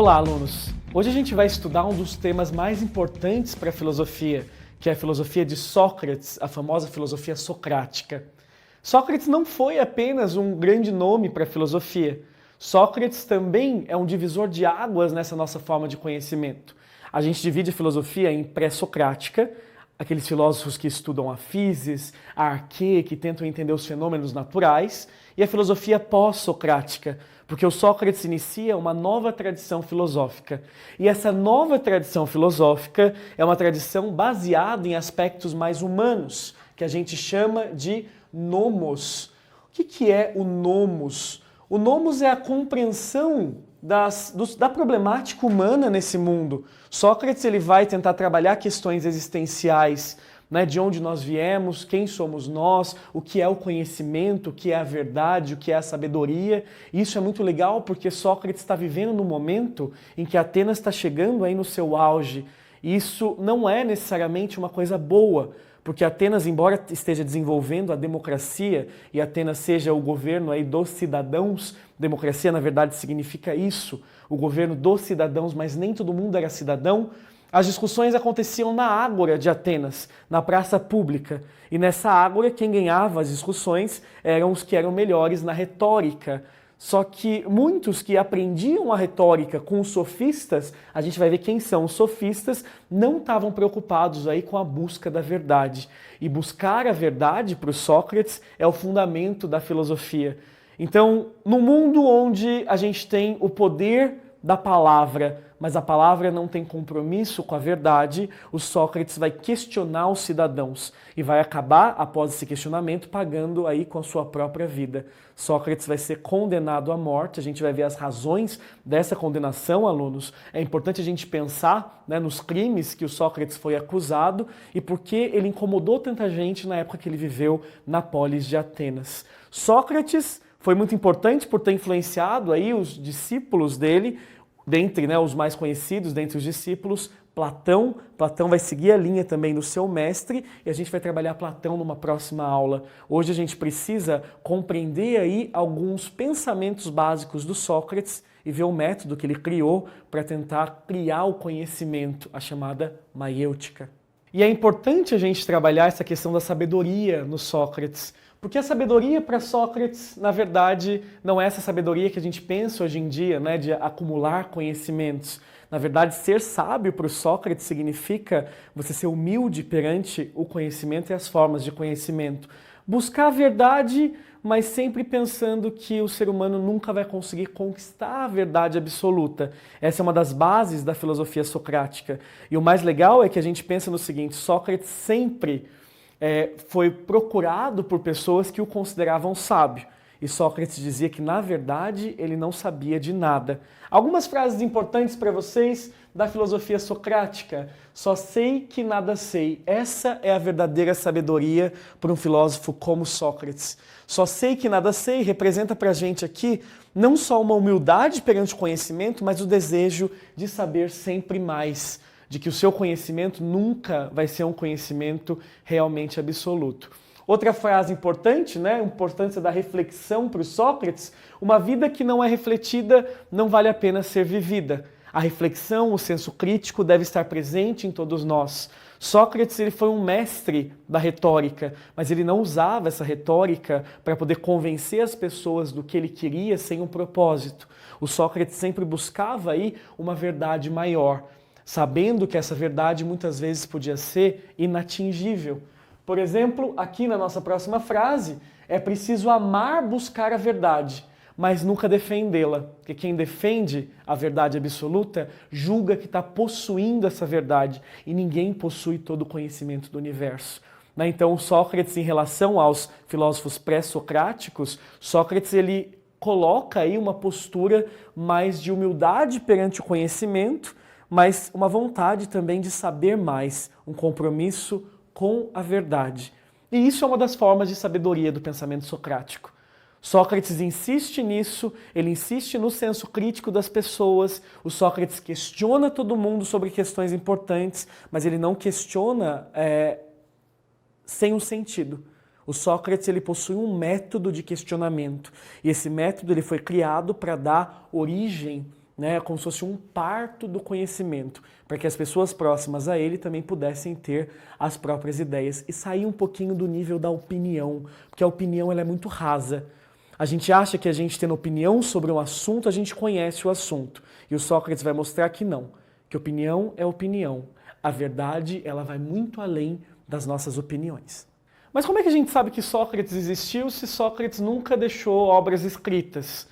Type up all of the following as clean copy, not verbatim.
Olá, alunos! Hoje a gente vai estudar um dos temas mais importantes para a filosofia, que é a filosofia de Sócrates, a famosa filosofia socrática. Sócrates não foi apenas um grande nome para a filosofia. Sócrates também é um divisor de águas nessa nossa forma de conhecimento. A gente divide a filosofia em pré-socrática, aqueles filósofos que estudam a physis, a arquê, que tentam entender os fenômenos naturais, e a filosofia pós-socrática, porque o Sócrates inicia uma nova tradição filosófica. E essa nova tradição filosófica é uma tradição baseada em aspectos mais humanos, que a gente chama de nomos. O que é o nomos? O nomos é a compreensão da problemática humana nesse mundo. Sócrates ele vai tentar trabalhar questões existenciais, né, de onde nós viemos, quem somos nós, o que é o conhecimento, o que é a verdade, o que é a sabedoria. Isso é muito legal porque Sócrates está vivendo no momento em que Atenas está chegando aí no seu auge. Isso não é necessariamente uma coisa boa, porque Atenas, embora esteja desenvolvendo a democracia e Atenas seja o governo aí dos cidadãos, democracia na verdade significa isso, o governo dos cidadãos, mas nem todo mundo era cidadão. As discussões aconteciam na Ágora de Atenas, na praça pública. E nessa Ágora, quem ganhava as discussões eram os que eram melhores na retórica. Só que muitos que aprendiam a retórica com os sofistas, a gente vai ver quem são os sofistas, não estavam preocupados aí com a busca da verdade. E buscar a verdade para o Sócrates é o fundamento da filosofia. Então, no mundo onde a gente tem o poder da palavra, mas a palavra não tem compromisso com a verdade, o Sócrates vai questionar os cidadãos e vai acabar, após esse questionamento, pagando aí com a sua própria vida. Sócrates vai ser condenado à morte, a gente vai ver as razões dessa condenação, alunos. É importante a gente pensar, né, nos crimes que o Sócrates foi acusado e por que ele incomodou tanta gente na época que ele viveu na polis de Atenas. Sócrates foi muito importante por ter influenciado aí os discípulos dele, dentre, né, os mais conhecidos, dentre os discípulos, Platão. Platão vai seguir a linha também do seu mestre e a gente vai trabalhar Platão numa próxima aula. Hoje a gente precisa compreender aí alguns pensamentos básicos do Sócrates e ver o método que ele criou para tentar criar o conhecimento, a chamada maiêutica. E é importante a gente trabalhar essa questão da sabedoria no Sócrates, porque a sabedoria para Sócrates, na verdade, não é essa sabedoria que a gente pensa hoje em dia, né, de acumular conhecimentos. Na verdade, ser sábio para o Sócrates significa você ser humilde perante o conhecimento e as formas de conhecimento. Buscar a verdade, mas sempre pensando que o ser humano nunca vai conseguir conquistar a verdade absoluta. Essa é uma das bases da filosofia socrática. E o mais legal é que a gente pensa no seguinte: Sócrates sempre foi procurado por pessoas que o consideravam sábio. E Sócrates dizia que, na verdade, ele não sabia de nada. Algumas frases importantes para vocês da filosofia socrática. Só sei que nada sei. Essa é a verdadeira sabedoria para um filósofo como Sócrates. Só sei que nada sei representa para a gente aqui não só uma humildade perante o conhecimento, mas o desejo de saber sempre mais, de que o seu conhecimento nunca vai ser um conhecimento realmente absoluto. Outra frase importante, né? A importância da reflexão para o Sócrates: uma vida que não é refletida não vale a pena ser vivida. A reflexão, o senso crítico deve estar presente em todos nós. Sócrates ele foi um mestre da retórica, mas ele não usava essa retórica para poder convencer as pessoas do que ele queria sem um propósito. O Sócrates sempre buscava aí uma verdade maior, sabendo que essa verdade muitas vezes podia ser inatingível. Por exemplo, aqui na nossa próxima frase, é preciso amar buscar a verdade, mas nunca defendê-la, porque quem defende a verdade absoluta julga que está possuindo essa verdade e ninguém possui todo o conhecimento do universo. Então, Sócrates, em relação aos filósofos pré-socráticos, Sócrates ele coloca aí uma postura mais de humildade perante o conhecimento, mas uma vontade também de saber mais, um compromisso com a verdade. E isso é uma das formas de sabedoria do pensamento socrático. Sócrates insiste nisso, ele insiste no senso crítico das pessoas, o Sócrates questiona todo mundo sobre questões importantes, mas ele não questiona sem um sentido. O Sócrates ele possui um método de questionamento, e esse método ele foi criado para dar origem né, como se fosse um parto do conhecimento, para que as pessoas próximas a ele também pudessem ter as próprias ideias e sair um pouquinho do nível da opinião, porque a opinião ela é muito rasa. A gente acha que a gente tendo opinião sobre um assunto, a gente conhece o assunto. E o Sócrates vai mostrar que não, que opinião é opinião. A verdade, ela vai muito além das nossas opiniões. Mas como é que a gente sabe que Sócrates existiu se Sócrates nunca deixou obras escritas?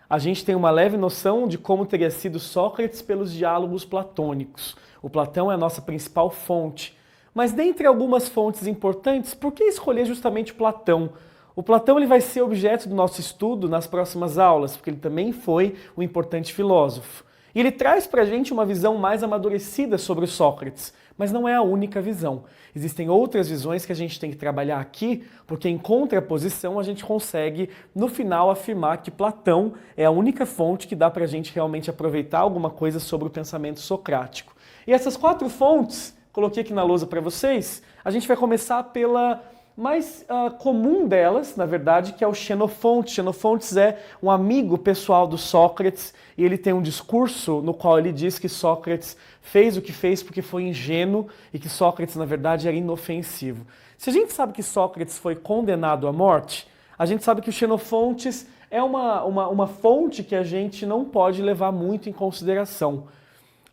A gente tem uma leve noção de como teria sido Sócrates pelos diálogos platônicos. O Platão é a nossa principal fonte. Mas dentre algumas fontes importantes, por que escolher justamente Platão? O Platão ele vai ser objeto do nosso estudo nas próximas aulas, porque ele também foi um importante filósofo. E ele traz para a gente uma visão mais amadurecida sobre o Sócrates, mas não é a única visão. Existem outras visões que a gente tem que trabalhar aqui, porque em contraposição a gente consegue, no final, afirmar que Platão é a única fonte que dá para a gente realmente aproveitar alguma coisa sobre o pensamento socrático. E essas 4 fontes, coloquei aqui na lousa para vocês, a gente vai começar pela mais comum delas, na verdade, que é o Xenofonte. Xenofontes é um amigo pessoal do Sócrates e ele tem um discurso no qual ele diz que Sócrates fez o que fez porque foi ingênuo e que Sócrates, na verdade, era inofensivo. Se a gente sabe que Sócrates foi condenado à morte, a gente sabe que o Xenofontes é uma fonte que a gente não pode levar muito em consideração.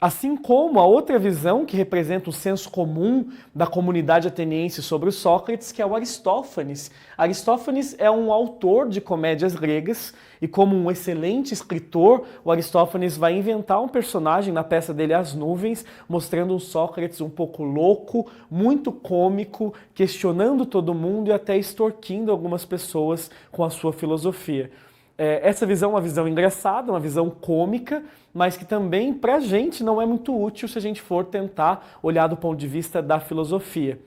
Assim como a outra visão que representa o senso comum da comunidade ateniense sobre o Sócrates, que é o Aristófanes. Aristófanes é um autor de comédias gregas e como um excelente escritor, o Aristófanes vai inventar um personagem na peça dele As Nuvens, mostrando um Sócrates um pouco louco, muito cômico, questionando todo mundo e até extorquindo algumas pessoas com a sua filosofia. Essa visão é uma visão engraçada, uma visão cômica, mas que também, para a gente, não é muito útil se a gente for tentar olhar do ponto de vista da filosofia.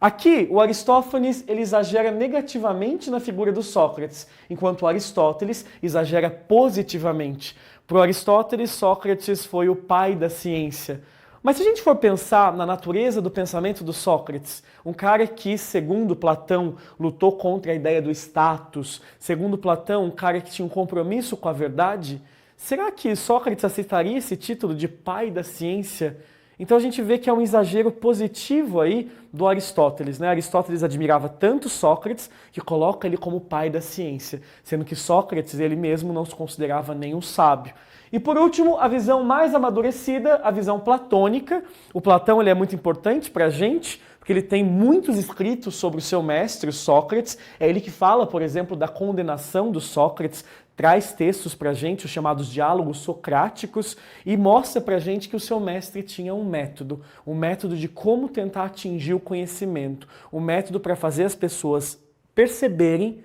Aqui, o Aristófanes ele exagera negativamente na figura do Sócrates, enquanto Aristóteles exagera positivamente. Para Aristóteles, Sócrates foi o pai da ciência. Mas se a gente for pensar na natureza do pensamento do Sócrates, um cara que, segundo Platão, lutou contra a ideia do status, segundo Platão, um cara que tinha um compromisso com a verdade, será que Sócrates aceitaria esse título de pai da ciência? Então a gente vê que é um exagero positivo aí do Aristóteles, né? Aristóteles admirava tanto Sócrates que coloca ele como pai da ciência, sendo que Sócrates ele mesmo não se considerava nenhum sábio. E por último, a visão mais amadurecida, a visão platônica. O Platão ele é muito importante para a gente, porque ele tem muitos escritos sobre o seu mestre, o Sócrates. É ele que fala, por exemplo, da condenação do Sócrates, traz textos para a gente, os chamados diálogos socráticos, e mostra para a gente que o seu mestre tinha um método de como tentar atingir o conhecimento, um método para fazer as pessoas perceberem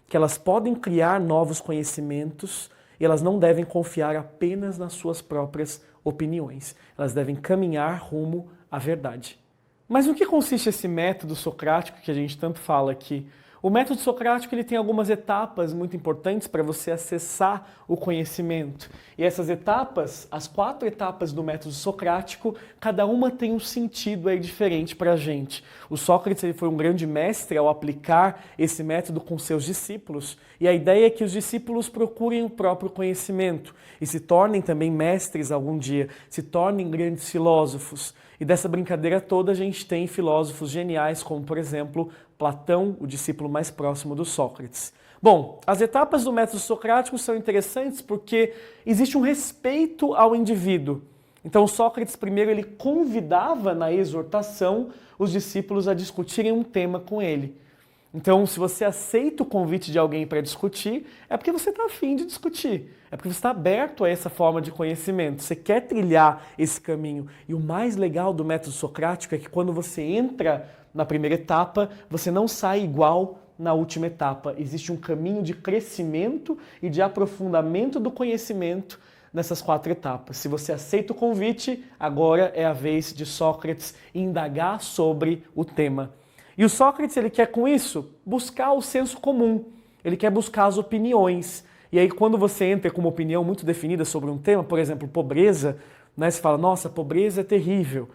que elas podem criar novos conhecimentos e elas não devem confiar apenas nas suas próprias opiniões. Elas devem caminhar rumo à verdade. Mas no que consiste esse método socrático que a gente tanto fala aqui? O método socrático ele tem algumas etapas muito importantes para você acessar o conhecimento. E essas etapas, as 4 etapas do método socrático, cada uma tem um sentido aí diferente para a gente. O Sócrates ele foi um grande mestre ao aplicar esse método com seus discípulos. E a ideia é que os discípulos procurem o próprio conhecimento e se tornem também mestres algum dia, se tornem grandes filósofos. E dessa brincadeira toda a gente tem filósofos geniais como, por exemplo, Platão, o discípulo mais próximo do Sócrates. Bom, as etapas do método socrático são interessantes porque existe um respeito ao indivíduo. Então Sócrates primeiro ele convidava na exortação os discípulos a discutirem um tema com ele. Então, se você aceita o convite de alguém para discutir, é porque você está afim de discutir. É porque você está aberto a essa forma de conhecimento. Você quer trilhar esse caminho. E o mais legal do método socrático é que quando você entra na primeira etapa, você não sai igual na última etapa. Existe um caminho de crescimento e de aprofundamento do conhecimento nessas 4 etapas. Se você aceita o convite, agora é a vez de Sócrates indagar sobre o tema. E o Sócrates, ele quer com isso buscar o senso comum, ele quer buscar as opiniões. E aí quando você entra com uma opinião muito definida sobre um tema, por exemplo, pobreza, né, você fala, nossa, pobreza é terrível.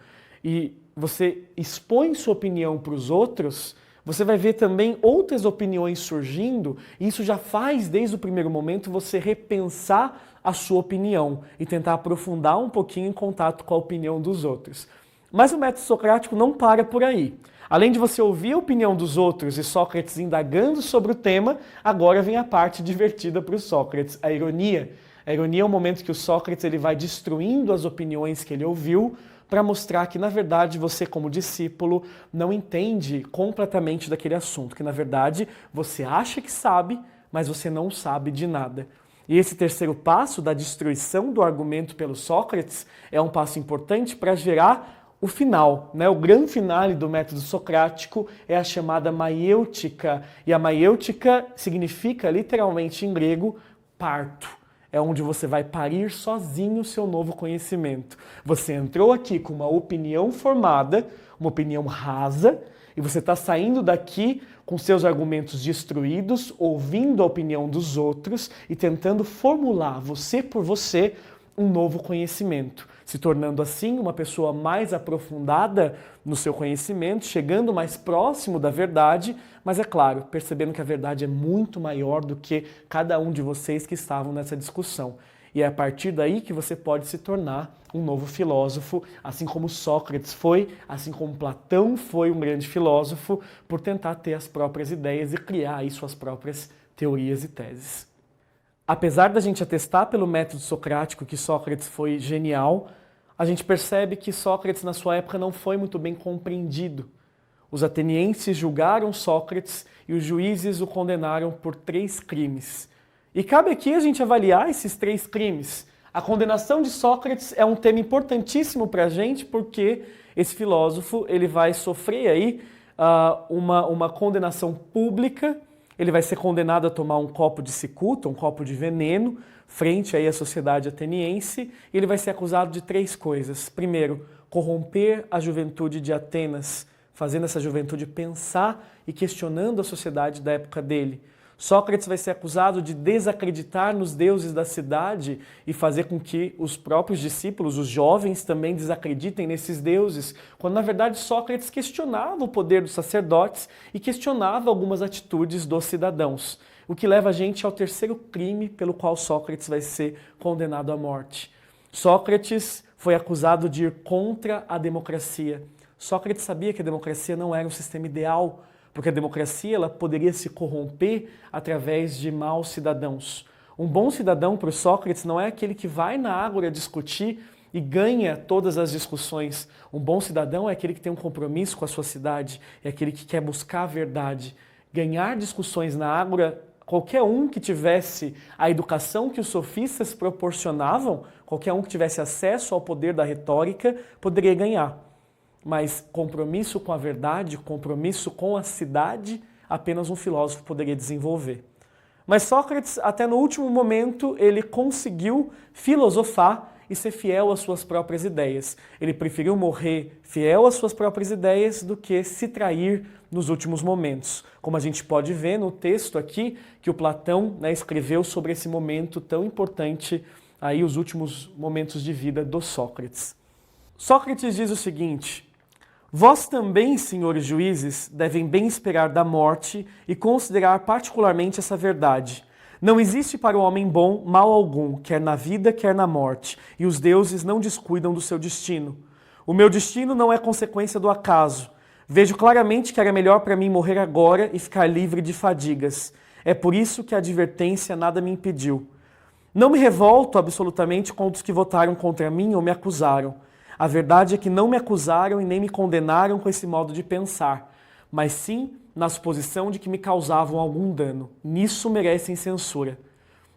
E você expõe sua opinião para os outros, Você vai ver também outras opiniões surgindo, e isso já faz, desde o primeiro momento, você repensar a sua opinião e tentar aprofundar um pouquinho em contato com a opinião dos outros. Mas o método socrático não para por aí. Além de você ouvir a opinião dos outros e Sócrates indagando sobre o tema, agora vem a parte divertida para o Sócrates, a ironia. A ironia é o momento que o Sócrates ele vai destruindo as opiniões que ele ouviu, para mostrar que, na verdade, você, como discípulo, não entende completamente daquele assunto, que, na verdade, você acha que sabe, mas você não sabe de nada. E esse terceiro passo, da destruição do argumento pelo Sócrates, é um passo importante para gerar o final, né? O grande finale do método socrático é a chamada maiêutica, e a maiêutica significa, literalmente em grego, parto. É onde você vai parir sozinho o seu novo conhecimento. Você entrou aqui com uma opinião formada, uma opinião rasa, e você está saindo daqui com seus argumentos destruídos, ouvindo a opinião dos outros e tentando formular, você por você, um novo conhecimento, se tornando assim uma pessoa mais aprofundada no seu conhecimento, chegando mais próximo da verdade, mas é claro, percebendo que a verdade é muito maior do que cada um de vocês que estavam nessa discussão. E é a partir daí que você pode se tornar um novo filósofo, assim como Sócrates foi, assim como Platão foi um grande filósofo, por tentar ter as próprias ideias e criar aí suas próprias teorias e teses. Apesar da gente atestar pelo método socrático que Sócrates foi genial, a gente percebe que Sócrates na sua época não foi muito bem compreendido. Os atenienses julgaram Sócrates e os juízes o condenaram por 3 crimes. E cabe aqui a gente avaliar esses 3 crimes. A condenação de Sócrates é um tema importantíssimo para a gente, porque esse filósofo ele vai sofrer aí uma condenação pública. Ele vai ser condenado a tomar um copo de cicuta, um copo de veneno, frente aí à sociedade ateniense, e ele vai ser acusado de 3 coisas. Primeiro, corromper a juventude de Atenas, fazendo essa juventude pensar e questionando a sociedade da época dele. Sócrates vai ser acusado de desacreditar nos deuses da cidade e fazer com que os próprios discípulos, os jovens, também desacreditem nesses deuses, quando na verdade Sócrates questionava o poder dos sacerdotes e questionava algumas atitudes dos cidadãos. O que leva a gente ao terceiro crime pelo qual Sócrates vai ser condenado à morte. Sócrates foi acusado de ir contra a democracia. Sócrates sabia que a democracia não era um sistema ideal, porque a democracia ela poderia se corromper através de maus cidadãos. Um bom cidadão para o Sócrates não é aquele que vai na ágora discutir e ganha todas as discussões. Um bom cidadão é aquele que tem um compromisso com a sua cidade, é aquele que quer buscar a verdade. Ganhar discussões na ágora, qualquer um que tivesse a educação que os sofistas proporcionavam, qualquer um que tivesse acesso ao poder da retórica, poderia ganhar. Mas compromisso com a verdade, compromisso com a cidade, apenas um filósofo poderia desenvolver. Mas Sócrates, até no último momento, ele conseguiu filosofar e ser fiel às suas próprias ideias. Ele preferiu morrer fiel às suas próprias ideias do que se trair nos últimos momentos. Como a gente pode ver no texto aqui que o Platão escreveu sobre esse momento tão importante, aí os últimos momentos de vida do Sócrates. Sócrates diz o seguinte: vós também, senhores juízes, devem bem esperar da morte e considerar particularmente essa verdade. Não existe para o homem bom mal algum, quer na vida, quer na morte, e os deuses não descuidam do seu destino. O meu destino não é consequência do acaso. Vejo claramente que era melhor para mim morrer agora e ficar livre de fadigas. É por isso que a advertência nada me impediu. Não me revolto absolutamente contra os que votaram contra mim ou me acusaram. A verdade é que não me acusaram e nem me condenaram com esse modo de pensar, mas sim na suposição de que me causavam algum dano. Nisso merecem censura.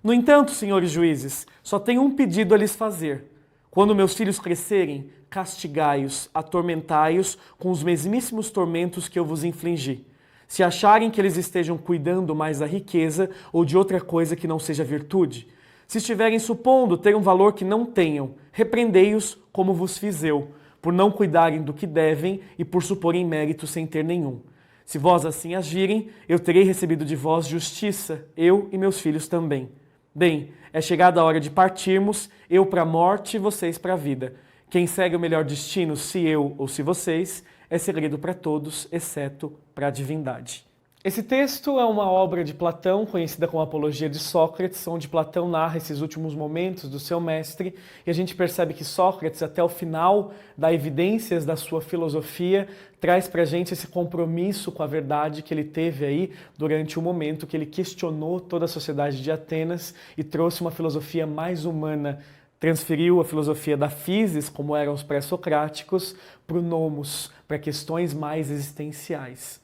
No entanto, senhores juízes, só tenho um pedido a lhes fazer. Quando meus filhos crescerem, castigai-os, atormentai-os com os mesmíssimos tormentos que eu vos infligi. Se acharem que eles estejam cuidando mais da riqueza ou de outra coisa que não seja virtude, se estiverem supondo ter um valor que não tenham, repreendei-os como vos fiz eu, por não cuidarem do que devem e por suporem mérito sem ter nenhum. Se vós assim agirem, eu terei recebido de vós justiça, eu e meus filhos também. Bem, é chegada a hora de partirmos, eu para a morte e vocês para a vida. Quem segue o melhor destino, se eu ou se vocês, é segredo para todos, exceto para a divindade. Esse texto é uma obra de Platão, conhecida como Apologia de Sócrates, onde Platão narra esses últimos momentos do seu mestre, e a gente percebe que Sócrates, até o final, dá evidências da sua filosofia, traz pra gente esse compromisso com a verdade que ele teve aí durante o momento que ele questionou toda a sociedade de Atenas e trouxe uma filosofia mais humana, transferiu a filosofia da physis, como eram os pré-socráticos, para o nomos, para questões mais existenciais.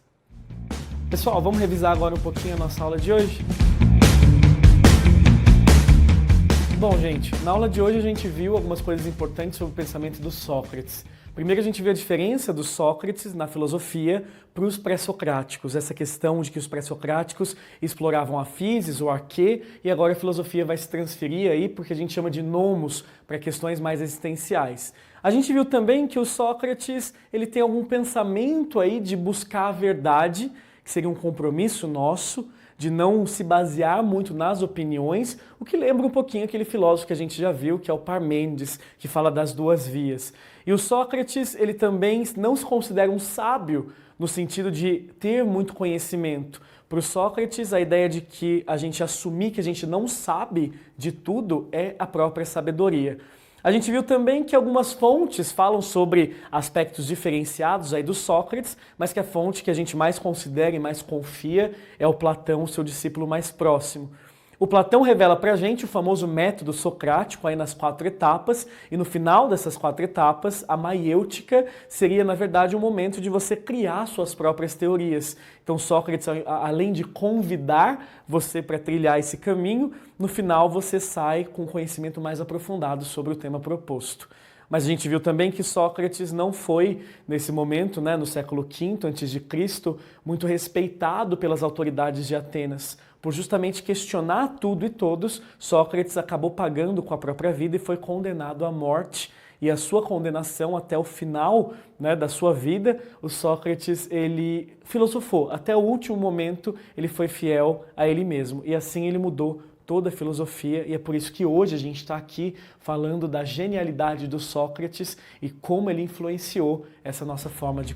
Pessoal, vamos revisar agora um pouquinho a nossa aula de hoje? Bom, gente, na aula de hoje a gente viu algumas coisas importantes sobre o pensamento do Sócrates. Primeiro a gente viu a diferença do Sócrates na filosofia para os pré-socráticos, essa questão de que os pré-socráticos exploravam a physis, o arquê, e agora a filosofia vai se transferir aí porque a gente chama de nomos para questões mais existenciais. A gente viu também que o Sócrates ele tem algum pensamento aí de buscar a verdade, que seria um compromisso nosso, de não se basear muito nas opiniões, o que lembra um pouquinho aquele filósofo que a gente já viu, que é o Parmênides, que fala das duas vias. E o Sócrates, ele também não se considera um sábio no sentido de ter muito conhecimento. Para o Sócrates, a ideia de que a gente assumir que a gente não sabe de tudo é a própria sabedoria. A gente viu também que algumas fontes falam sobre aspectos diferenciados aí do Sócrates, mas que a fonte que a gente mais considera e mais confia é o Platão, seu discípulo mais próximo. O Platão revela pra gente o famoso método socrático aí nas 4 etapas, e no final dessas 4 etapas, a maiêutica seria, na verdade, um momento de você criar suas próprias teorias. Então Sócrates, além de convidar você para trilhar esse caminho, no final você sai com conhecimento mais aprofundado sobre o tema proposto. Mas a gente viu também que Sócrates não foi, nesse momento, no século V a.C., muito respeitado pelas autoridades de Atenas. Por justamente questionar tudo e todos, Sócrates acabou pagando com a própria vida e foi condenado à morte. E a sua condenação até o final da sua vida, o Sócrates ele filosofou. Até o último momento ele foi fiel a ele mesmo. E assim ele mudou toda a filosofia, e é por isso que hoje a gente está aqui falando da genialidade do Sócrates e como ele influenciou essa nossa forma de